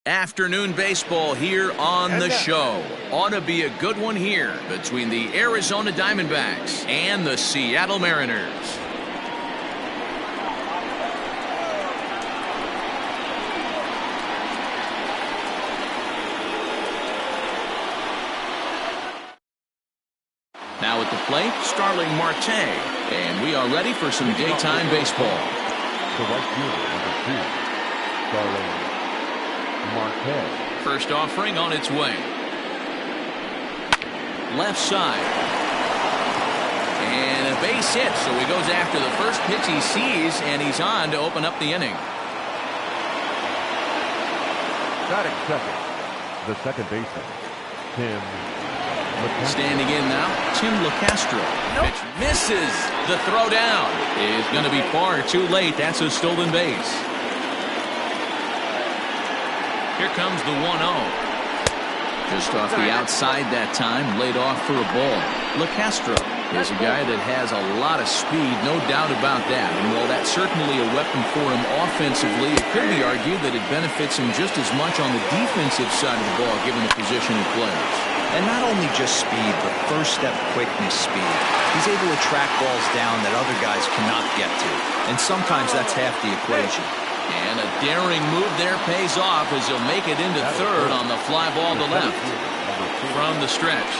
Afternoon baseball here on the show. Ought to be a good one here between the Arizona Diamondbacks and the Seattle Mariners. Now at the plate, Starling Marte. And we are ready for some daytime baseball. The right fielder, number 2, Starling Marte. First offering on its way. Left side. And a base hit, so he goes after the first pitch he sees, and he's on to open up the inning. Batting second, the second baseman, Tim LeCastro. Standing in now, Tim LeCastro. Pitch misses. The throw down is going to be far too late. That's a stolen base. Here comes the 1-0. Just off the outside that time, laid off for a ball. LeCastro is a guy that has a lot of speed, no doubt about that. And while that's certainly a weapon for him offensively, it could be argued that it benefits him just as much on the defensive side of the ball, given the position he plays. And not only just speed, but first step quickness speed. He's able to track balls down that other guys cannot get to. And sometimes that's half the equation. And a daring move there pays off as he'll make it into third on the fly ball to left from the stretch.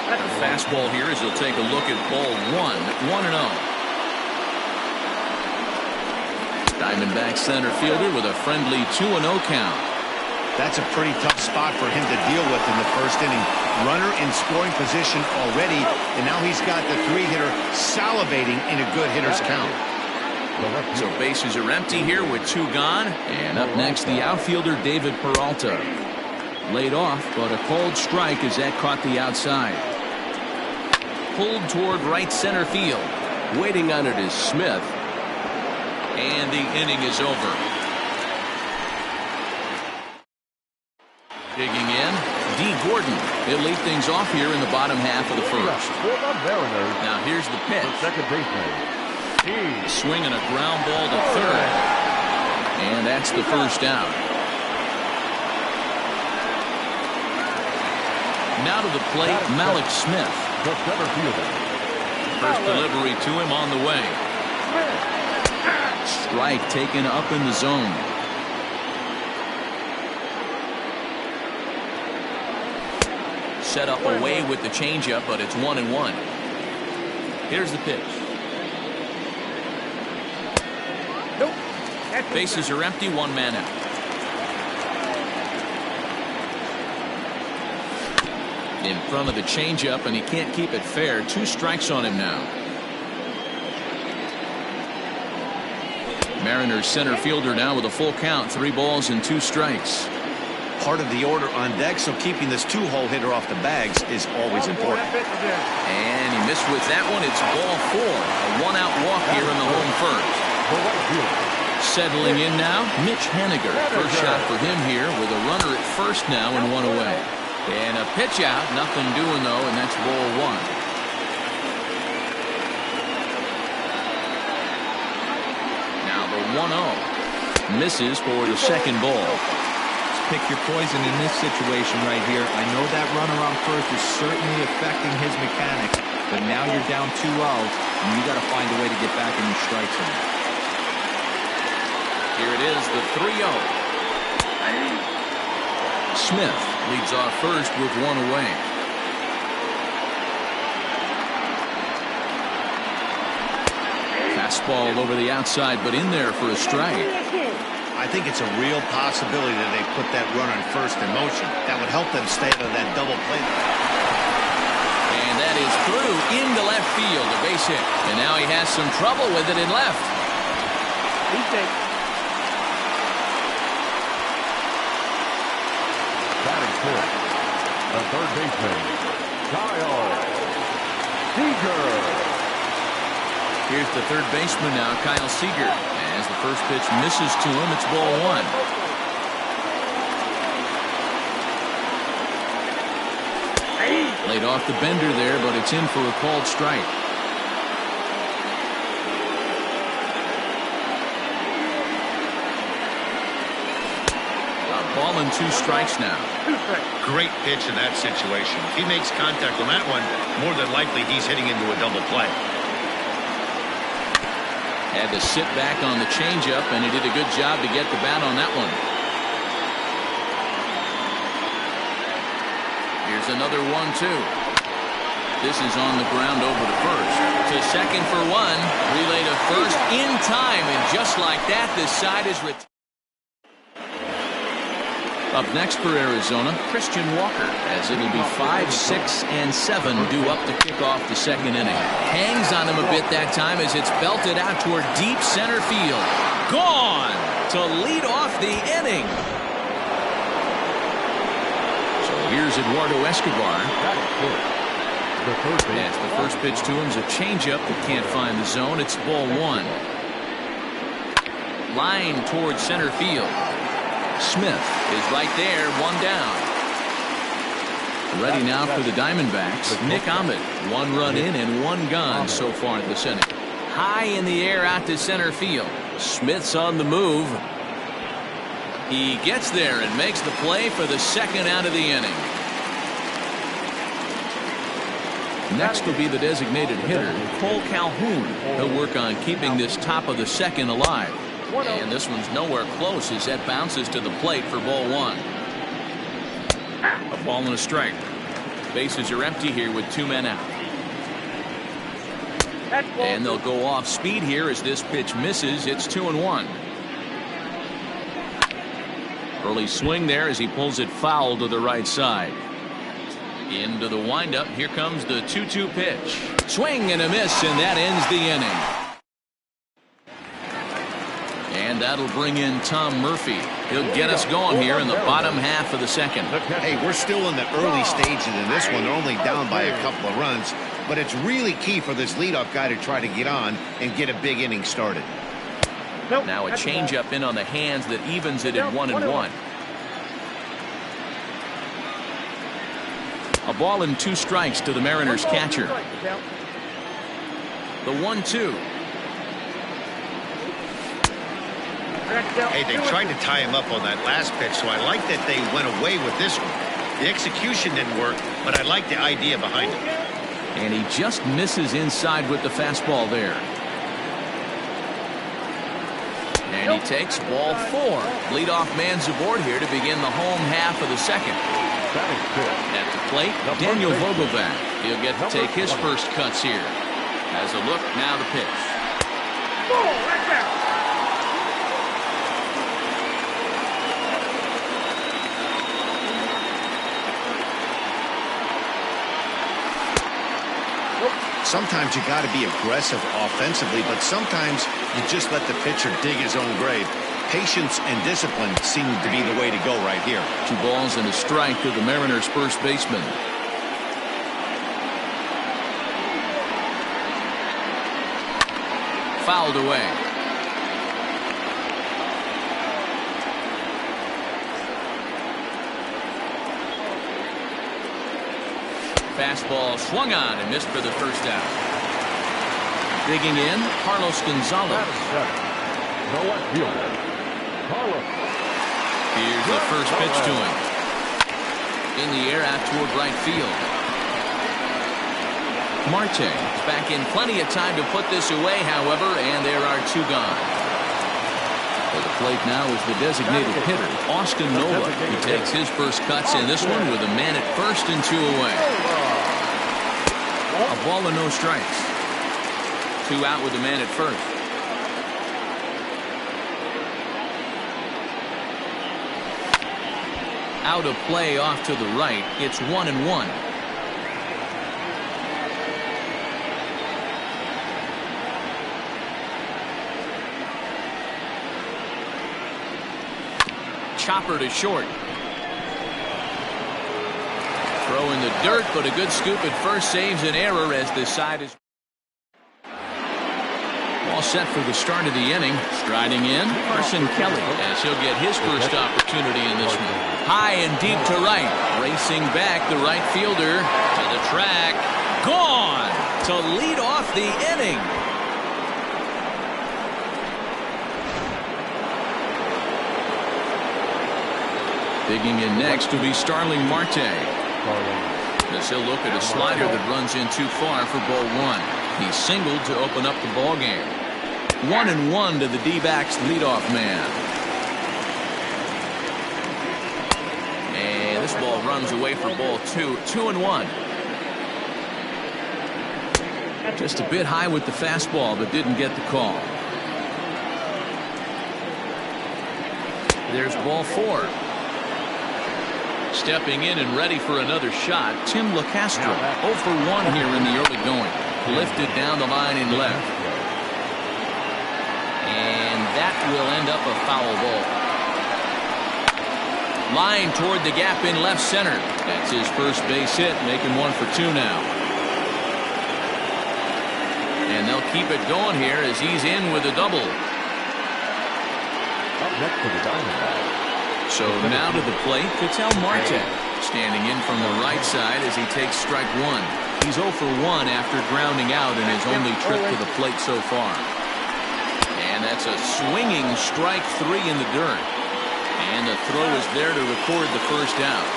The fastball here as he'll take a look at ball 1, 1-0. Diamondback center fielder with a friendly 2-0 count. That's a pretty tough spot for him to deal with in the first inning. Runner in scoring position already, and now he's got the 3-hitter salivating in a good hitter's count. So bases are empty here with 2 gone. And up next, the outfielder David Peralta. Laid off, but a cold strike as that caught the outside. Pulled toward right center field. Waiting on it is Smith. And the inning is over. Digging in, D. Gordon. He'll lead things off here in the bottom half of the first. Now here's the pitch. Second baseman. Swinging a ground ball to third. And that's the first out. Now to the plate, Malik Smith. First delivery to him on the way. Strike taken up in the zone. Set up away with the changeup, but it's 1-1. Here's the pitch. Bases are empty, 1 man out. In front of the changeup, and he can't keep it fair. 2 strikes on him now. Mariners center fielder now with a full count, 3 balls and 2 strikes. Part of the order on deck, so keeping this 2-hole hitter off the bags is always important. And he missed with that one. It's ball 4. A 1-out walk here in the home first. Settling in now, Mitch Haniger. First shot for him here with a runner at first now and 1 away. And a pitch out, nothing doing though, and that's ball 1. Now the 1-0 misses for the second ball. Pick your poison in this situation right here. I know that runner on first is certainly affecting his mechanics, but now you're down 2-0, and you got to find a way to get back in your strike zone. Here it is, the 3-0. Smith leads off first with 1 away. Fastball over the outside, but in there for a strike. I think it's a real possibility that they put that runner in first in motion. That would help them stay out of that double play. And that is through into left field, a base hit. And now he has some trouble with it in left. Batting fourth, the third baseman, Kyle Seager. Here's the third baseman now, Kyle Seager. As the first pitch misses to him, it's ball 1. Laid off the bender there, but it's in for a called strike. ball and 2 strikes now. Great pitch in that situation. If he makes contact on that one, more than likely he's hitting into a double play. Had to sit back on the changeup, and he did a good job to get the bat on that one. Here's another 1-2. This is on the ground over to first. To second for 1. Relay to first in time, and just like that, this side is retired. Up next for Arizona, Christian Walker, as it'll be 5, 6, and 7 due up to kick off the second inning. Hangs on him a bit that time as it's belted out toward deep center field. Gone to lead off the inning. So here's Eduardo Escobar. As the first pitch to him is a changeup that can't find the zone. It's ball 1. Line towards center field. Smith is right there, 1 down. Ready now for the Diamondbacks. Nick Ahmed, 1 run in and 1 gone so far this inning. High in the air out to center field. Smith's on the move. He gets there and makes the play for the second out of the inning. Next will be the designated hitter, Cole Calhoun. He'll work on keeping this top of the second alive. And this one's nowhere close as that bounces to the plate for ball 1. A ball and a strike. Bases are empty here with 2 men out. And they'll go off speed here as this pitch misses. It's 2-1. Early swing there as he pulls it foul to the right side. Into the windup. Here comes the 2-2 pitch. Swing and a miss, and that ends the inning. And that'll bring in Tom Murphy. He'll get us going here in the bottom half of the second. Hey, we're still in the early stages in this one. They're only down by a couple of runs, but it's really key for this leadoff guy to try to get on and get a big inning started. Now a changeup in on the hands that evens it at 1-1. A ball and 2 strikes to the Mariners catcher. The 1-2. Hey, they tried to tie him up on that last pitch, so I like that they went away with this one. The execution didn't work, but I like the idea behind it. And he just misses inside with the fastball there. And he takes ball 4. Leadoff man's aboard here to begin the home half of the second. At the plate, Daniel Vogelbach. He'll get to take his first cuts here. Has a look, now the pitch. Sometimes you got to be aggressive offensively, but sometimes you just let the pitcher dig his own grave. Patience and discipline seem to be the way to go right here. 2 balls and a strike to the Mariners' first baseman. Fouled away. Fastball swung on and missed for the first out. Digging in, Carlos Gonzalez. Here's the first pitch to him. In the air out toward right field. Marte is back in plenty of time to put this away, however, and there are 2 gone. For the plate now is the designated hitter, Austin Nola. He takes his first cuts in this one with a man at first and 2 away. A ball and no strikes. 2 out with a man at first. Out of play off to the right. It's 1-1. Chopper to short. Throw in the dirt, but a good scoop at first saves an error as this side is all set for the start of the inning. Striding in, Carson Kelly, as he'll get his first opportunity in this one. High and deep to right. Racing back, the right fielder to the track. Gone to lead off the inning. Digging in next will be Starling Marte. As he'll look at a slider that runs in too far for ball one. He singled to open up the ball game. 1-1 to the D-backs leadoff man. And this ball runs away for ball two. 2-1. Just a bit high with the fastball, but didn't get the call. There's ball four. Stepping in and ready for another shot, Tim LeCastro. 0 for 1 here in the early going. Lifted down the line in left. And that will end up a foul ball. Line toward the gap in left center. That's his first base hit, making 1 for 2 now. And they'll keep it going here as he's in with a double. Up next for the Diamondbacks. So now to the plate, Ketel Marte. Standing in from the right side as he takes strike one. He's 0 for 1 after grounding out in his only trip to the plate so far. And that's a swinging strike 3 in the dirt. And the throw is there to record the first out.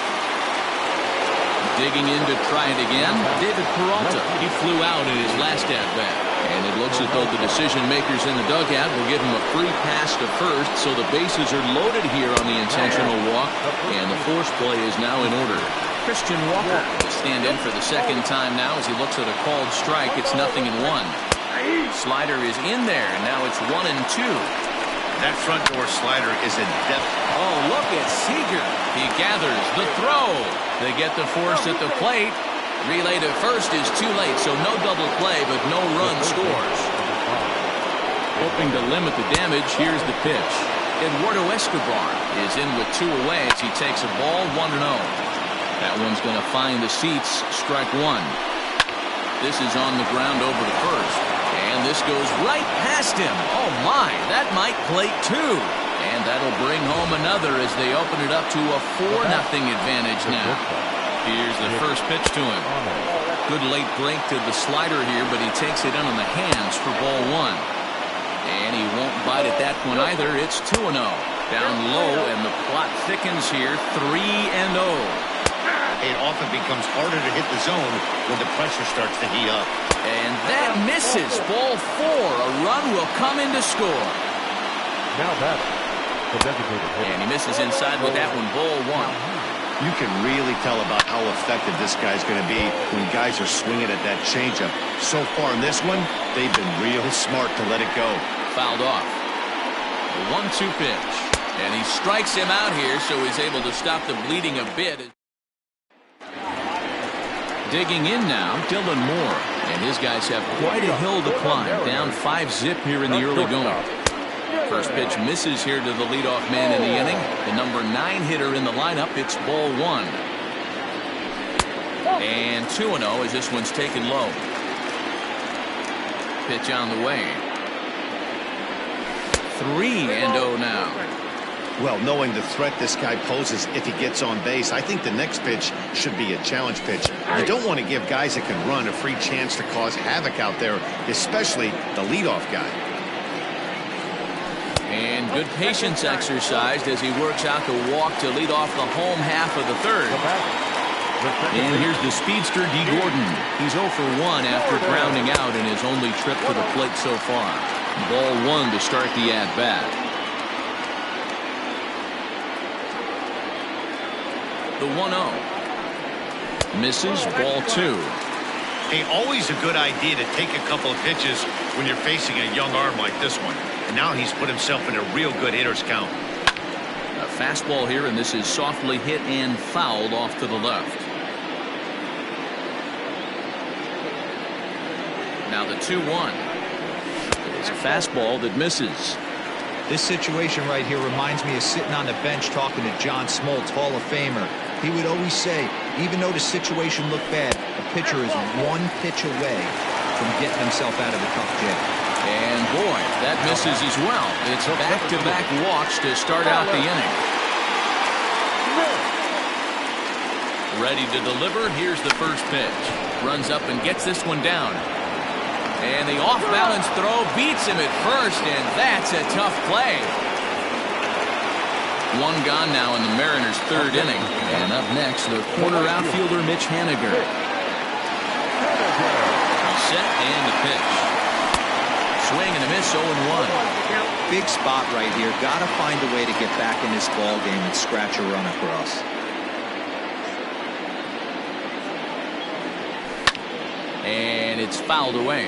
Digging in to try it again, David Peralta. He flew out in his last at-bat. And it looks as though the decision makers in the dugout will give him a free pass to first, so the bases are loaded here on the intentional walk, and the force play is now in order. Christian Walker will stand in for the second time now as he looks at a called strike. It's 0-1. Slider is in there. Now it's 1-2. That front door slider is a depth. Oh, look at Seager. He gathers the throw. They get the force at the plate. Relay to first is too late, so no double play, but no run scores. Hoping to limit the damage, here's the pitch. Eduardo Escobar is in with 2 away as he takes a ball 1-0. That one's going to find the seats, strike 1. This is on the ground over to first. And this goes right past him. Oh my, that might plate 2. And that'll bring home another as they open it up to a 4-0 advantage now. Here's the first pitch to him. Good late break to the slider here, but he takes it in on the hands for ball 1. And he won't bite at that one either. It's 2-0. Down low, and the plot thickens here. 3-0. It often becomes harder to hit the zone when the pressure starts to heat up. And that misses. Ball 4. A run will come in to score. Now that the designated hitter. And he misses inside with that one. Ball 1. You can really tell about how effective this guy's going to be when guys are swinging at that changeup. So far in this one, they've been real smart to let it go. Fouled off. The 1-2 pitch. And he strikes him out here, so he's able to stop the bleeding a bit. Digging in now, Dylan Moore. And his guys have quite a hill to climb. Down 5-zip here in the early going. First pitch misses here to the leadoff man in the inning. The number 9 hitter in the lineup. It's ball 1. And 2-0 as this one's taken low. Pitch on the way. 3-0 now. Well, knowing the threat this guy poses if he gets on base, I think the next pitch should be a challenge pitch. You don't want to give guys that can run a free chance to cause havoc out there, especially the leadoff guy. And good patience exercised as he works out the walk to lead off the home half of the third. And here's the speedster, D. Gordon. He's 0 for 1 after grounding out in his only trip to the plate so far. Ball 1 to start the at-bat. The 1-0. Misses. Ball 2. Hey, always a good idea to take a couple of pitches when you're facing a young arm like this one. And now he's put himself in a real good hitter's count. A fastball here, and this is softly hit and fouled off to the left. Now the 2-1. It's a fastball that misses. This situation right here reminds me of sitting on the bench talking to John Smoltz, Hall of Famer. He would always say, even though the situation looked bad, a pitcher is 1 pitch away from getting himself out of the tough jam. And boy, that misses as well. It's back-to-back walks to start out the inning. Ready to deliver. Here's the first pitch. Runs up and gets this one down. And the off-balance throw beats him at first, and that's a tough play. One gone now in the Mariners' third inning. And up next, the corner outfielder Mitch Haniger. Set and the pitch. Swing and a miss, 0-1. Big spot right here. Got to find a way to get back in this ball game and scratch a run across. And it's fouled away.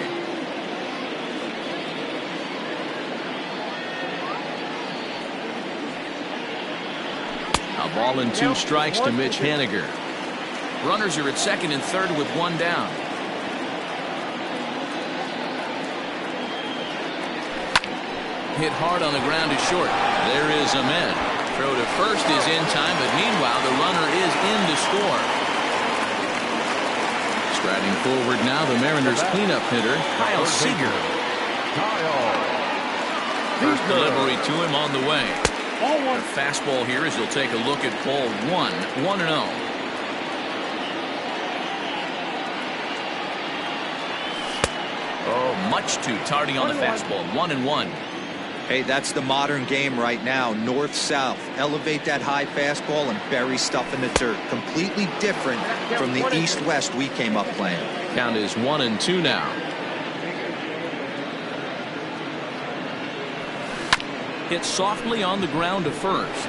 A ball and 2 strikes to Mitch Haniger. Runners are at second and third with 1 down. Hit hard on the ground to short. There is Ahmed. Throw to first is in time, but meanwhile the runner is in to score. Striding forward now, the Mariners cleanup hitter, Kyle Seager. First delivery to him on the way. The fastball here as he'll take a look at ball 1-0. Oh, much too tardy on the fastball. 1-1. Hey, that's the modern game right now. North-south. Elevate that high fastball and bury stuff in the dirt. Completely different from the east-west we came up playing. Count is 1-2 now. Hit softly on the ground to first.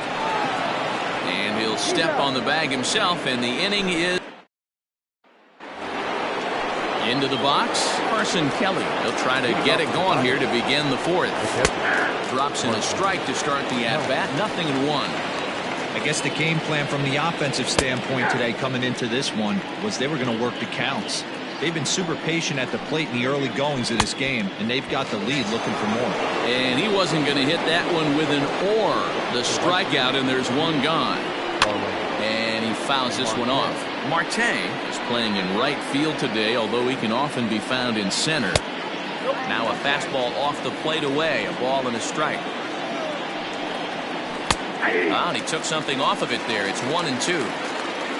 And he'll step on the bag himself, and the inning is into the box. Carson Kelly. He'll try to get it going here to begin the fourth. Drops in a strike to start the at-bat. 0-1. I guess the game plan from the offensive standpoint today coming into this one was they were going to work the counts. They've been super patient at the plate in the early goings of this game, and they've got the lead looking for more. And he wasn't going to hit that one with an or. The strikeout, and there's 1 gone. And he fouls this one off. Marte is playing in right field today, although he can often be found in center. Now a fastball off the plate away. A ball and a strike. Ah, and he took something off of it there. It's 1-2.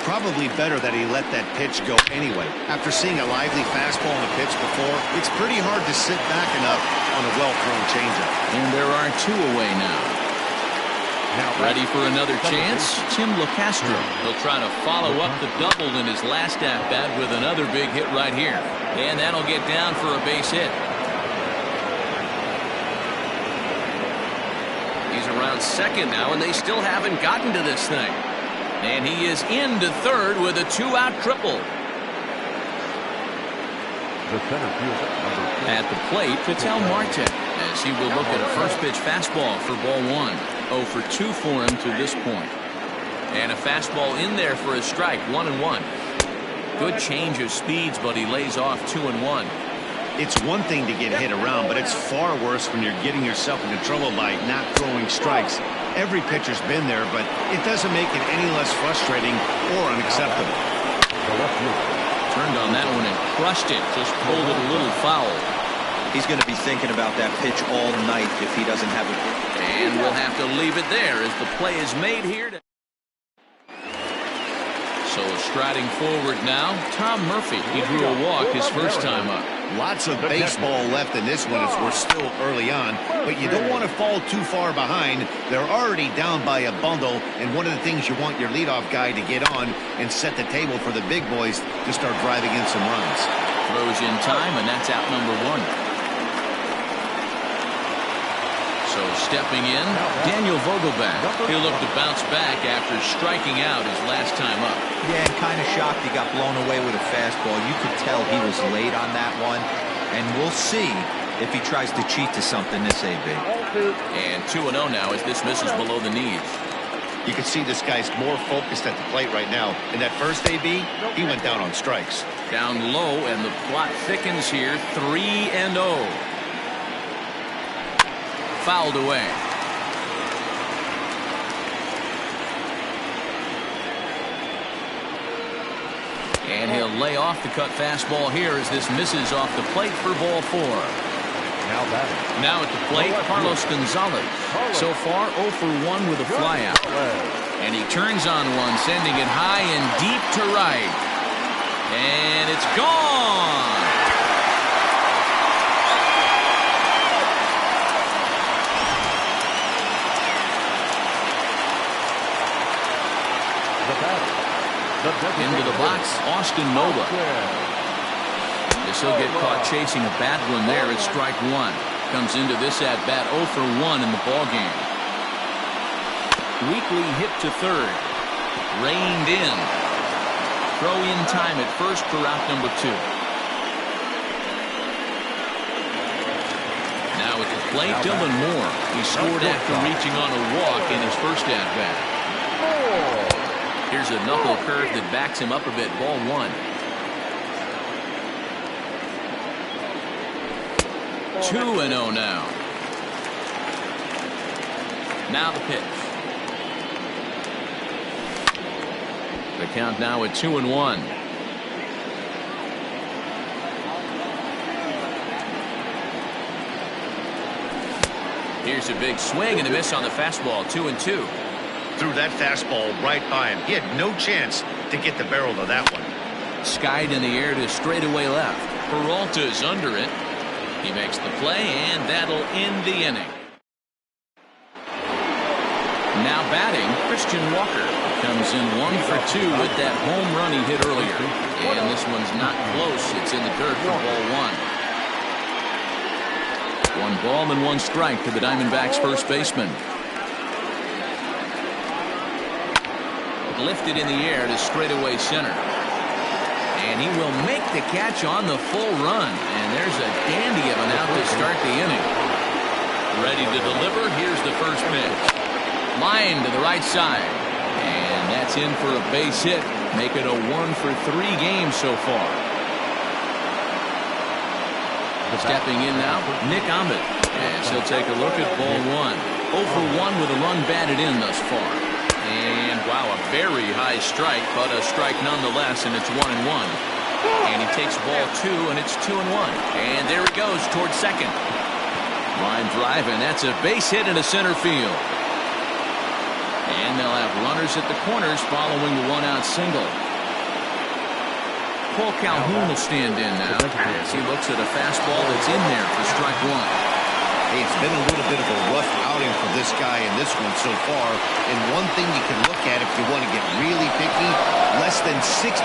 Probably better that he let that pitch go anyway. After seeing a lively fastball on the pitch before, it's pretty hard to sit back enough on a well-thrown changeup. And there are 2 away now. Ready for another chance? Tim LeCastro. He'll try to follow up the double in his last at-bat with another big hit right here. And that'll get down for a base hit. He's around second now, and they still haven't gotten to this thing. And he is into third with a 2-out triple. The center fielder, number 4. At the plate, Ketel Marte, as he will look at a first pitch fastball for ball 1. 0 for 2 for him to this point. And a fastball in there for a strike. 1-1. Good change of speeds, but he lays off 2-1. It's one thing to get hit around, but it's far worse when you're getting yourself into trouble by not throwing strikes. Every pitcher's been there, but it doesn't make it any less frustrating or unacceptable. Turned on that one and crushed it. Just pulled it a little foul. He's going to be thinking about that pitch all night if he doesn't have it. And we'll have to leave it there as the play is made here. So striding forward now, Tom Murphy. He drew a walk his first time up. Lots of baseball left in this one as we're still early on, but you don't want to fall too far behind. They're already down by a bundle, and one of the things you want your leadoff guy to get on and set the table for the big boys to start driving in some runs. Throws in time, and that's out number 1. So stepping in, Daniel Vogelback. He'll look to bounce back after striking out his last time up. Yeah, and kind of shocked he got blown away with a fastball. You could tell he was late on that one. And we'll see if he tries to cheat to something this AB. And 2-0 now as this misses below the knees. You can see this guy's more focused at the plate right now. In that first AB, he went down on strikes. Down low, and the plot thickens here. 3-0. Fouled away. And he'll lay off the cut fastball here as this misses off the plate for ball 4. Now at the plate, Carlos Gonzalez. So far 0 for 1 with a flyout. And he turns on one, sending it high and deep to right. And it's gone. Into the box, Austin Nola. This will get caught chasing a bad one there. It's strike one. Comes into this at bat 0 for 1 in the ball game. Weekly hit to third. Reined in. Throw in time at first for out number 2. Now at the plate, Dylan Moore. He scored after reaching on a walk in his first at bat. Here's a knuckle curve that backs him up a bit. Ball 1. 2-0 now. Now the pitch. The count now at 2-1. Here's a big swing and a miss on the fastball. 2-2. Threw that fastball right by him. He had no chance to get the barrel of that one. Skied in the air to straightaway left. Peralta's under it. He makes the play, and that'll end the inning. Now batting, Christian Walker comes in 1 for 2 with that home run he hit earlier. And this one's not close. It's in the dirt for ball 1. 1 ball and 1 strike to the Diamondbacks first baseman. Lifted in the air to straightaway center. And he will make the catch on the full run. And there's a dandy of an out to start the inning. Ready to deliver. Here's the first pitch. Line to the right side. And that's in for a base hit. Make it a 1 for 3 games so far. Stepping in now, Nick Ahmed. As he'll take a look at ball 1. 0 for 1 with a run batted in thus far. And wow, a very high strike, but a strike nonetheless, and it's 1-1. And he takes ball 2, and it's 2-1. And there he goes towards second. Line drive, and that's a base hit into center field. And they'll have runners at the corners following the 1-out single. Paul Calhoun will stand in now as he looks at a fastball that's in there for strike 1. It's been a little bit of a rough outing for this guy in this one so far. And one thing you can look at if you want to get really picky, less than 60%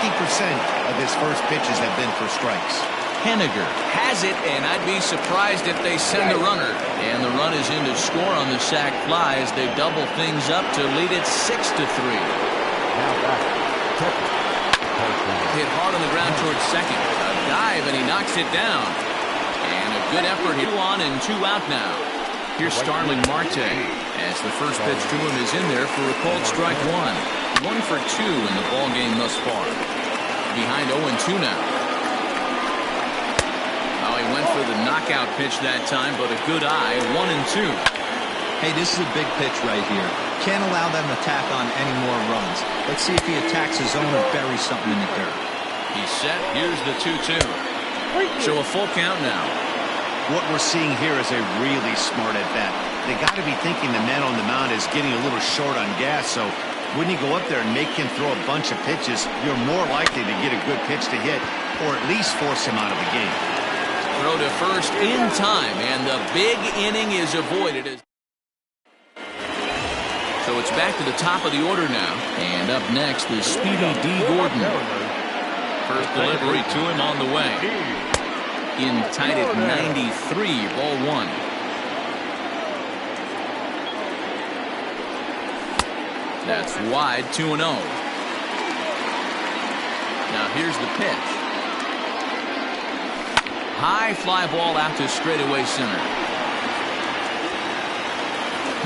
of his first pitches have been for strikes. Henniger has it, and I'd be surprised if they send a runner. And the run is in to score on the sac fly as they double things up to lead it 6-3. Hit hard on the ground towards second. A dive, and he knocks it down. And a good effort. 2 on and 2 out now. Here's Starling Marte as the first pitch to him is in there for a called strike 1. 1 for 2 in the ball game thus far. Behind 0-2 now. Oh, he went for the knockout pitch that time, but a good eye. 1-2. Hey, this is a big pitch right here. Can't allow them to tack on any more runs. Let's see if he attacks his zone or buries something in the dirt. He's set. Here's the 2-2. So a full count now. What we're seeing here is a really smart at-bat. They got to be thinking the man on the mound is getting a little short on gas, so when you go up there and make him throw a bunch of pitches, you're more likely to get a good pitch to hit or at least force him out of the game. Throw to first in time, and the big inning is avoided. So it's back to the top of the order now. And up next is Speedy D. Gordon. First delivery to him on the way. In tight at 93, ball 1. That's wide, 2-0. Now here's the pitch. High fly ball out to straightaway center.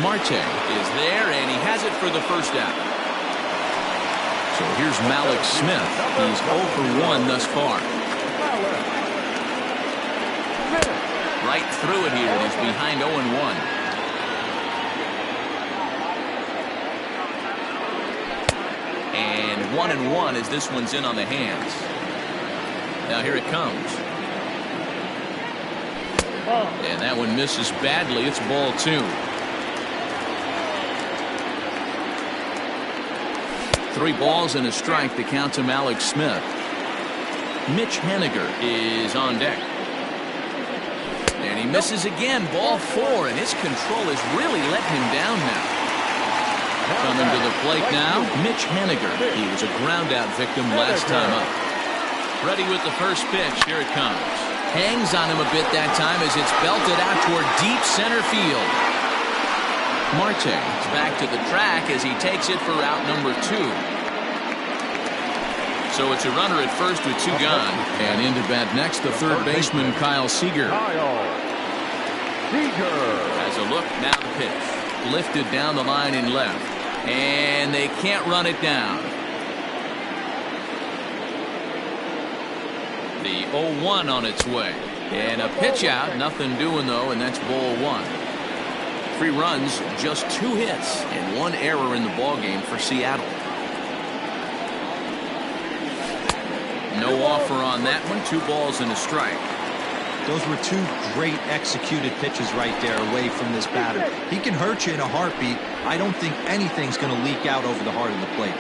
Marte is there, and he has it for the first out. So here's Malik Smith. He's 0 for 1 thus far. Right through it here. It is behind 0-1. And 1-1 as this one's in on the hands. Now here it comes. And that one misses badly. It's ball 2. 3 balls and a strike to count to Malik Smith. Mitch Henniger is on deck. And he misses again. Ball 4, and his control is really letting him down now. Coming to the plate now, Mitch Haniger. He was a ground-out victim last time up. Ready with the first pitch. Here it comes. Hangs on him a bit that time as it's belted out toward deep center field. Marte is back to the track as he takes it for route number 2. So it's a runner at first with 2 gone. And into bat next, the third baseman, Kyle Seager. Has a look, now the pitch. Lifted down the line in left. And they can't run it down. The 0-1 on its way. And a pitch out, nothing doing though, and that's ball 1. 3 runs, just 2 hits, and 1 error in the ballgame for Seattle. No offer on that one. 2 balls and a strike. Those were 2 great executed pitches right there away from this batter. He can hurt you in a heartbeat. I don't think anything's going to leak out over the heart of the plate.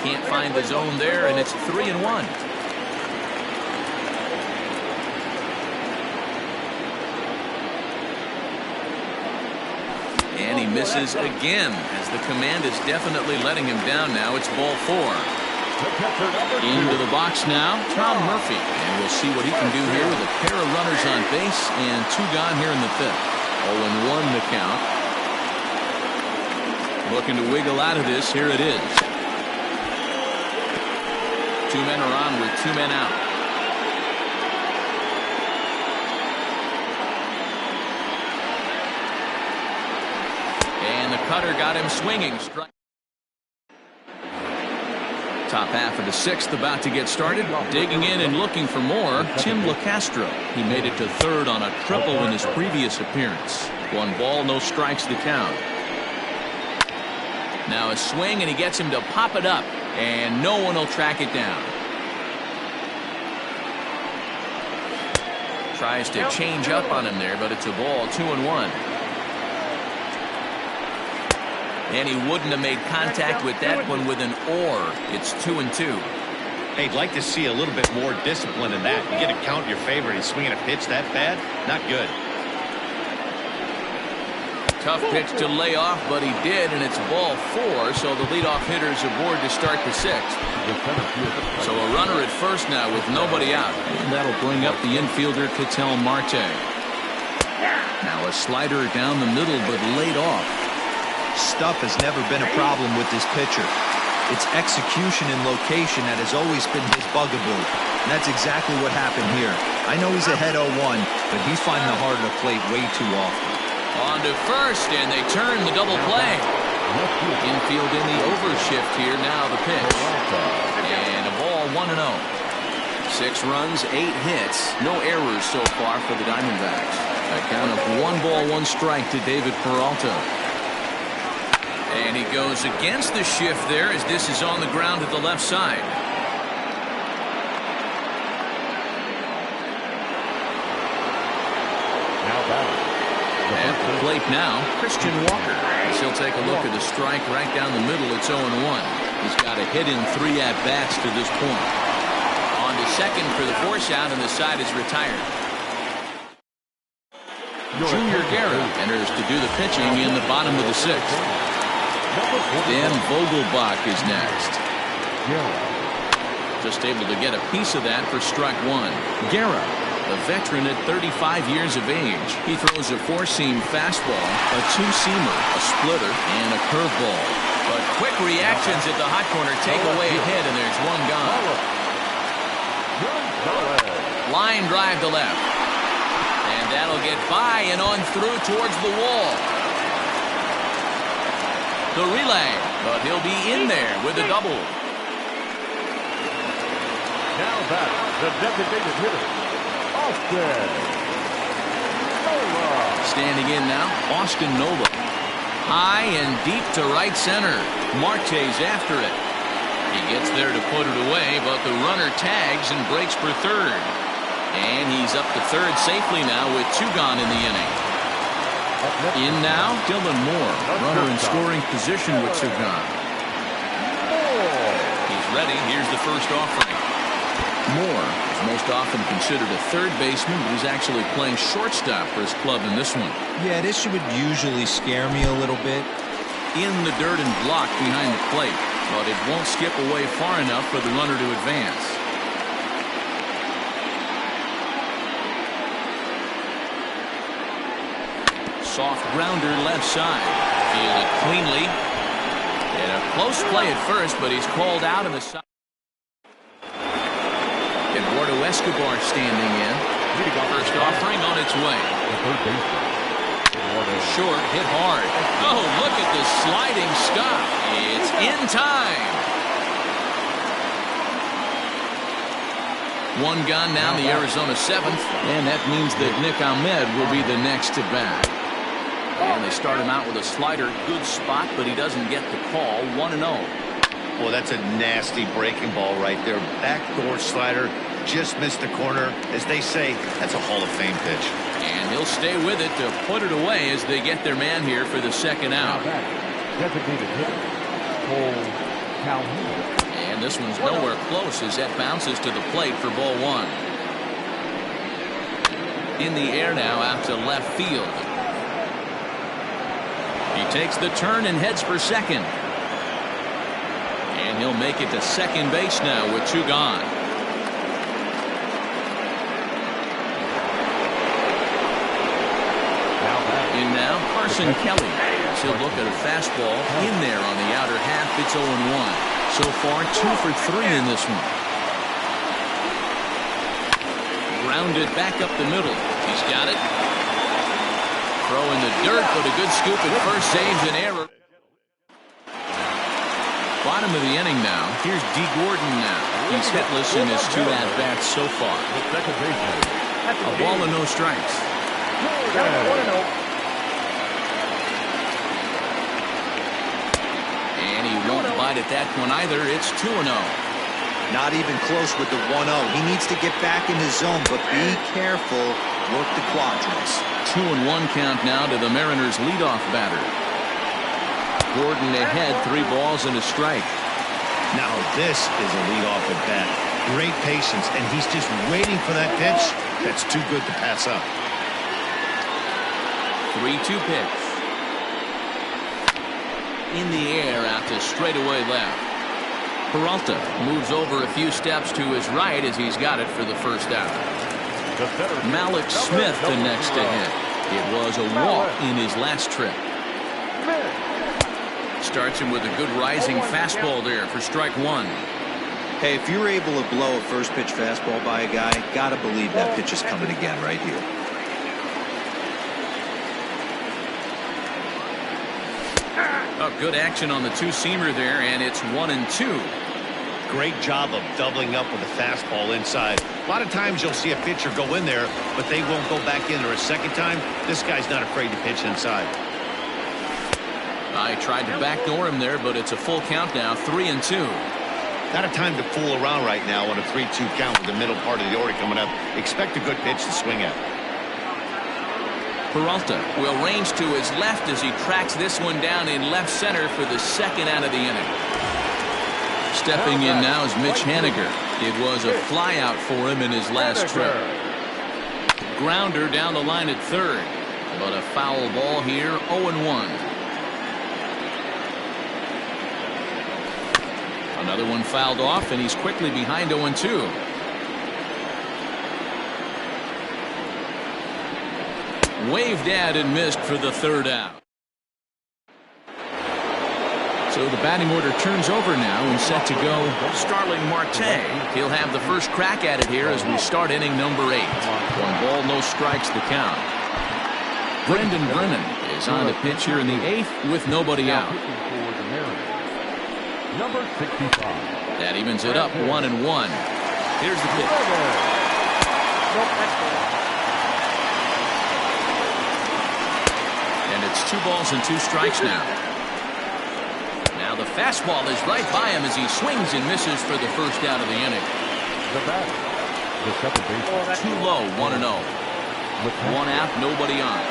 Can't find the zone there, and it's 3-1. And he misses again as the command is definitely letting him down now. It's ball 4. Into the box now, Tom Murphy. And we'll see what he can do here with a pair of runners on base and 2 gone here in the 5th. 0-1 the count. Looking to wiggle out of this. Here it is. 2 men are on with 2 men out. And the cutter got him swinging. Strike. Top half of the 6th about to get started. Digging in and looking for more, Tim LeCastro. He made it to 3rd on a triple in his previous appearance. 1 ball, no strikes the count. Now a swing, and he gets him to pop it up. And no one will track it down. Tries to change up on him there, but it's a ball. 2-1. And he wouldn't have made contact with that one with an or. It's 2-2. Hey, I'd like to see a little bit more discipline in that. You get a count in your favor and he's swinging a pitch that bad? Not good. Tough pitch to lay off, but he did, and it's ball 4, so the leadoff hitter's aboard to start the 6th. So a runner at first now with nobody out. And that'll bring up the infielder, Ketel Marte. Now a slider down the middle, but laid off. Stuff has never been a problem with this pitcher. It's execution and location that has always been his bugaboo. And that's exactly what happened here. I know he's ahead 0-1, but he's finding the heart of the plate way too often. On to first, and they turn the double play. Infield in the overshift here. Now the pitch. And a ball 1-0. 6 runs, 8 hits. No errors so far for the Diamondbacks. A count of 1 ball, 1 strike to David Peralta. And he goes against the shift there as this is on the ground at the left side. At the plate now, Christian Walker. As he'll take a look at the strike right down the middle. It's 0-1. He's got a hit in 3 at-bats to this point. On to second for the force out, and the side is retired. Junior Guerra enters to do the pitching in the bottom of the 6th. Dan Vogelbach is next. Just able to get a piece of that for strike 1. Guerra, a veteran at 35 years of age. He throws a 4-seam fastball, a 2-seamer, a splitter, and a curveball. But quick reactions at the hot corner take away a hit, and there's 1 gone. Line drive to left. And that'll get by and on through towards the wall. The relay, but he'll be in there with a double. Now back, the designated hitter, Austin Nola. Standing in now, Austin Nola. High and deep to right center. Marte's after it. He gets there to put it away, but the runner tags and breaks for third. And he's up to third safely now with 2 gone in the inning. In now, Dylan Moore, runner in scoring position with 2 gone. He's ready. Here's the first offering. Moore is most often considered a third baseman, but he's actually playing shortstop for his club in this one. Yeah, this would usually scare me a little bit. In the dirt and blocked behind the plate, but it won't skip away far enough for the runner to advance. Soft grounder left side. Fielded cleanly. And a close play at first, but he's called out of the side. Eduardo Escobar standing in. First offering on its way. Short, hit hard. Oh, look at the sliding stop. It's in time. One gone now in the Arizona 7th, and that means that Nick Ahmed will be the next to bat. And they start him out with a slider. Good spot, but he doesn't get the call. 1-0. Well, that's a nasty breaking ball right there. Backdoor slider. Just missed the corner. As they say, that's a Hall of Fame pitch. And he'll stay with it to put it away as they get their man here for the second out. And this one's nowhere close as that bounces to the plate for ball one. In the air now out to left field. He takes the turn and heads for second. And he'll make it to second base now with two gone. In now, Carson Kelly. He'll look at a fastball in there on the outer half. It's 0-1. So far, 2 for 3 in this one. Grounded back up the middle. He's got it. Throw in the dirt, but a good scoop at first saves an error. Bottom of the inning now. Here's D. Gordon now. He's hitless in his 2 at-bats so far. A ball and no strikes. And he won't bite at that one either. It's 2-0. Not even close with the 1-0. He needs to get back in his zone, but be careful. Work the quadrants. 2-1 count now to the Mariners' leadoff batter. Gordon ahead, 3 balls and a strike. Now this is a leadoff at bat. Great patience, and he's just waiting for that pitch. That's too good to pass up. 3-2 pitch. In the air out to straightaway left. Peralta moves over a few steps to his right as he's got it for the first out. Malik Smith the next to hit. It was a walk in his last trip. Starts him with a good rising fastball there for strike one. Hey, if you're able to blow a first pitch fastball by a guy, gotta believe that pitch is coming again right here. Oh, good action on the two-seamer there, and it's 1-2. Great job of doubling up with a fastball inside. A lot of times you'll see a pitcher go in there, but they won't go back in there a second time. This guy's not afraid to pitch inside. I tried to backdoor him there, but it's a full count now, 3-2. Not a time to fool around right now on a 3-2 count with the middle part of the order coming up. Expect a good pitch to swing at. Peralta will range to his left as he tracks this one down in left center for the second out of the inning. Stepping in now is Mitch Haniger. It was a flyout for him in his last trip. Grounder down the line at third, but a foul ball here, 0-1. Another one fouled off, and he's quickly behind 0-2. Waved at and missed for the third out. So the batting order turns over now and set to go Starling Marte. He'll have the first crack at it here as we start inning number 8. 1 ball, no strikes the count. Brendan Brennan is on the pitch here in the 8th with nobody out. Number 65. That evens it up 1-1. Here's the pitch. And it's 2 balls and 2 strikes now. Now the fastball is right by him as he swings and misses for the first out of the inning. The batter, the second baseman. Too low, 1-0. 1 out, nobody on.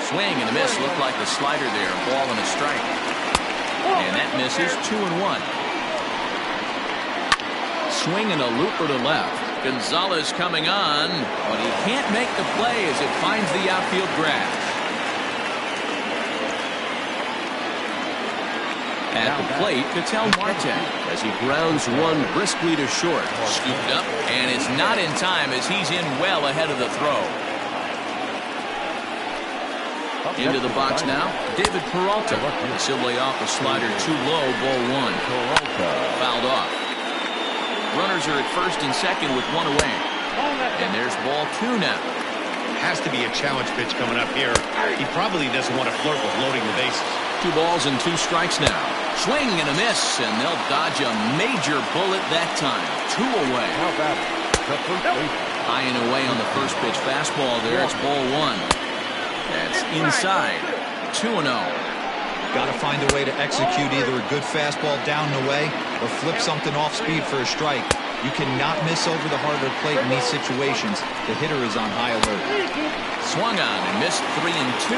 Swing and a miss, looked like the slider there, a ball and a strike. And that misses, 2-1. Swing and a looper to left. Gonzalez coming on, but he can't make the play as it finds the outfield grass. At the plate, Ketel Marte as he grounds one briskly to short. Scooped up, and it's not in time as he's in well ahead of the throw. Into the box now, David Peralta. He'll lay off a slider too low, ball one. Fouled off. Runners are at first and second with one away. And there's ball two now. Has to be a challenge pitch coming up here. He probably doesn't want to flirt with loading the bases. 2 balls and 2 strikes now. Swing and a miss, and they'll dodge a major bullet that time. 2 away. High and away on the first pitch fastball there. It's ball 1. That's inside. 2-0. Got to find a way to execute either a good fastball down and away or flip something off speed for a strike. You cannot miss over the hard plate in these situations. The hitter is on high alert. Swung on and missed 3 and 2.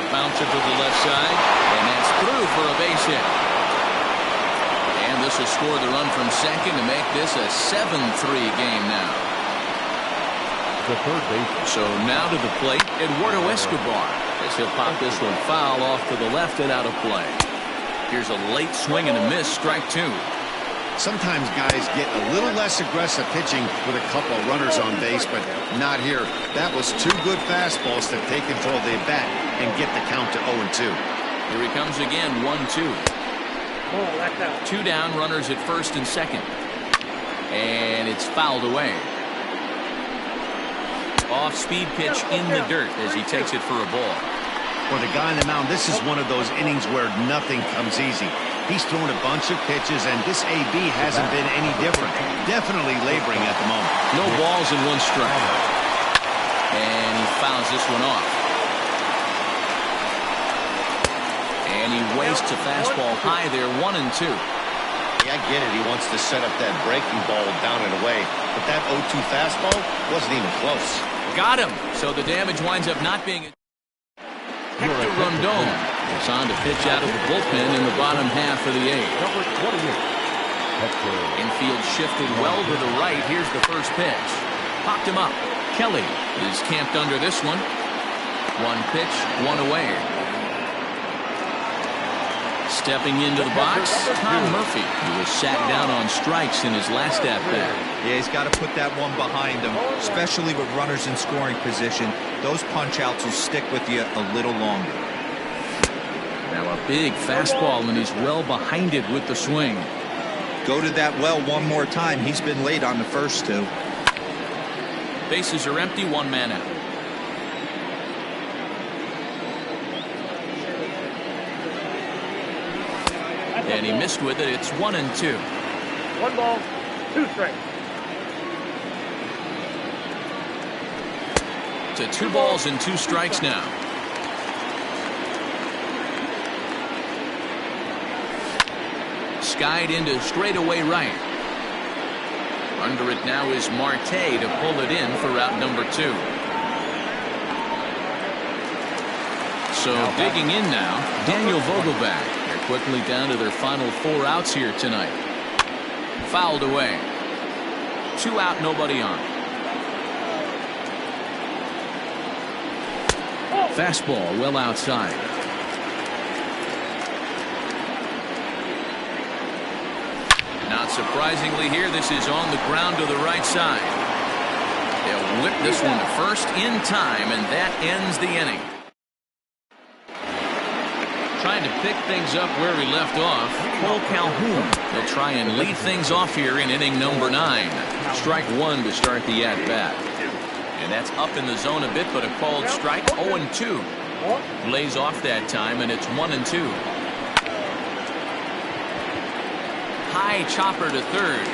The bouncer to the left side, and that's through for a base hit. And this will score the run from second to make this a 7-3 game now. The third base. So now to the plate, Eduardo Escobar. As he'll pop this one foul off to the left and out of play. Here's a late swing and a miss, strike 2. Sometimes guys get a little less aggressive pitching with a couple of runners on base, but not here. That was 2 good fastballs to take control of the bat and get the count to 0-2. Here he comes again, 1-2. 2 down, runners at first and second. And it's fouled away. Off-speed pitch in the dirt as he takes it for a ball. For the guy on the mound, this is one of those innings where nothing comes easy. He's thrown a bunch of pitches, and this AB hasn't been any different. Definitely laboring at the moment. No balls and 1 strike. And he fouls this one off. And he wastes a fastball high there, 1 and 2. Yeah, I get it. He wants to set up that breaking ball down and away. But that 0-2 fastball wasn't even close. Got him. So the damage winds up not being... Hector Rondon is on to pitch out of the bullpen in the bottom half of the 8th. Number 28. Infield shifted well to the right. Here's the first pitch. Popped him up. Kelly is camped under this one. 1 pitch, 1 away. Stepping into the box, Tom Murphy, who was sat down on strikes in his last at-bat. Yeah, he's got to put that one behind him, especially with runners in scoring position. Those punch-outs will stick with you a little longer. Now a big fastball, and he's well behind it with the swing. Go to that well one more time. He's been late on the first 2. Bases are empty, 1 man out. And he missed with it. It's 1 and 2. 1 ball, 2 strikes. To 2 balls and 2 strikes now. Skied into straightaway right. Under it now is Marte to pull it in for route number 2. So digging in now, Daniel Vogelbach. They're quickly down to their final 4 outs here tonight. Fouled away. 2 out, nobody on. Fastball well outside. Not surprisingly here, this is on the ground to the right side. They'll whip this one to first in time, and that ends the inning. Trying to pick things up where we left off, Cole Calhoun. They'll try and lead things off here in inning number 9. Strike 1 to start the at-bat. And that's up in the zone a bit, but a called strike. 0-2. Lays off that time, and it's 1-2. High chopper to third.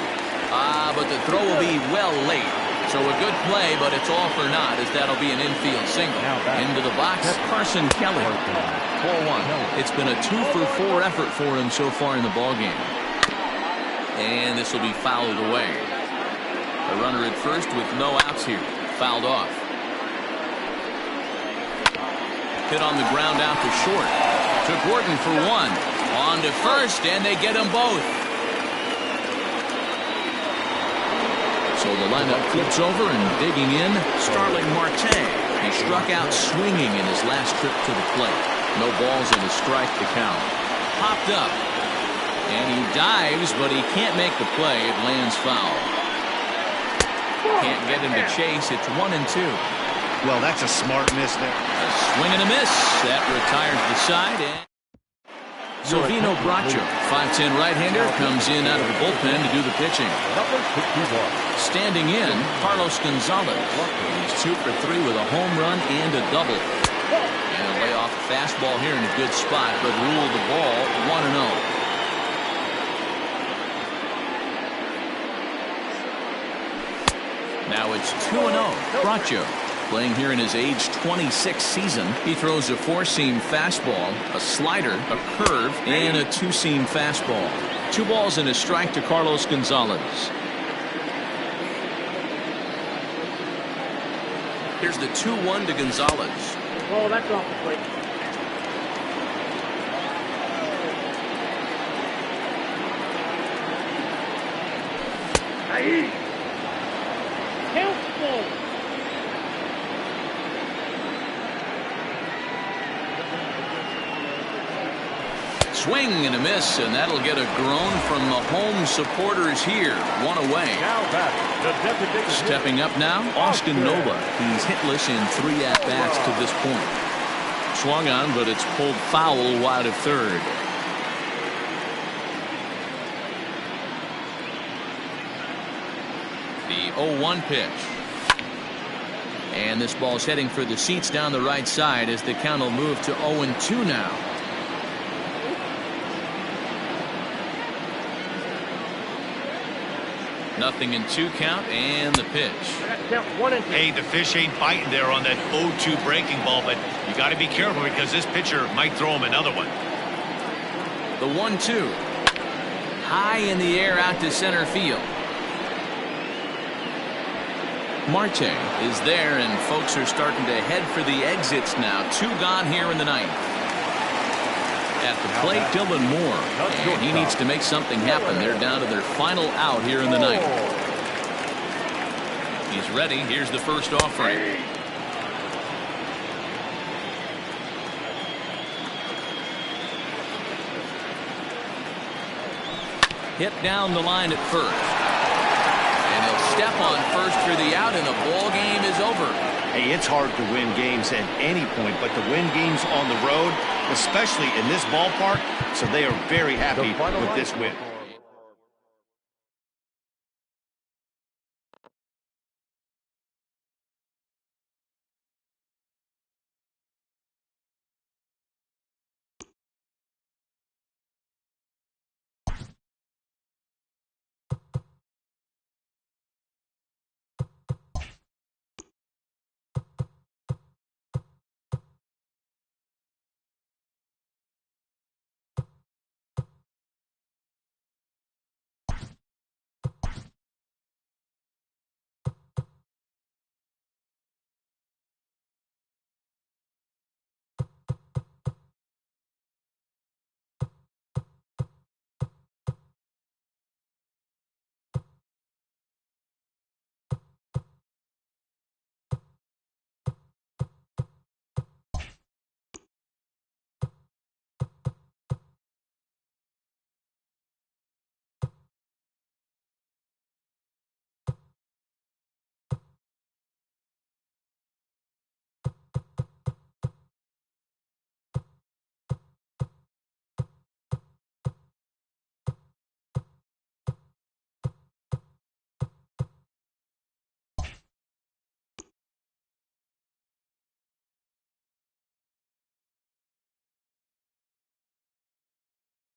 But the throw will be well late. So a good play, but it's all for naught, as that'll be an infield single. Into the box, Carson Kelly. 4-1. It's been a 2-for-4 effort for him so far in the ballgame. And this will be fouled away. A runner at first with no outs here. Fouled off. Hit on the ground out to short. To Gordon for 1. On to first, and they get them both. So the lineup flips over and digging in, Starling Marte. He struck out swinging in his last trip to the plate. No balls and a strike to count. Popped up. And he dives, but he can't make the play. It lands foul. Can't get him to chase. It's 1-2. Well, that's a smart miss there. A swing and a miss. That retires the side. And Silvino Bracho, 5'10" right-hander, comes in out of the bullpen to do the pitching. Standing in, Carlos Gonzalez. He's 2 for 3 with a home run and a double. And a lay off fastball here in a good spot, but ruled the ball 1-0. Now it's 2-0. Bracho, playing here in his age 26 season. He throws a 4-seam fastball, a slider, a curve, and a 2-seam fastball. 2 balls and a strike to Carlos Gonzalez. Here's the 2-1 to Gonzalez. Oh, that's off the plate. Aye. Helpful. Swing and a miss, and that'll get a groan from the home supporters here. 1 away. Now batting, the designated Stepping up now, Austin Nova. He's hitless in 3 at-bats to this point. Swung on, but it's pulled foul wide of third. The 0-1 pitch. And this ball's heading for the seats down the right side as the count will move to 0-2 now. Nothing in 2 count, and the pitch. Count 1-2. Hey, the fish ain't biting there on that 0-2 breaking ball, but you got to be careful because this pitcher might throw him another one. The 1-2. High in the air out to center field. Marte is there, and folks are starting to head for the exits now. 2 gone here in the 9th. At the plate, Dylan Moore, and he needs to make something happen. They're down to their final out here in the 9th. He's ready. Here's the first offering. Hit down the line at first. And he'll step on first for the out, and the ball game is over. Hey, it's hard to win games at any point, but to win games on the road, especially in this ballpark, so they are very happy with this win.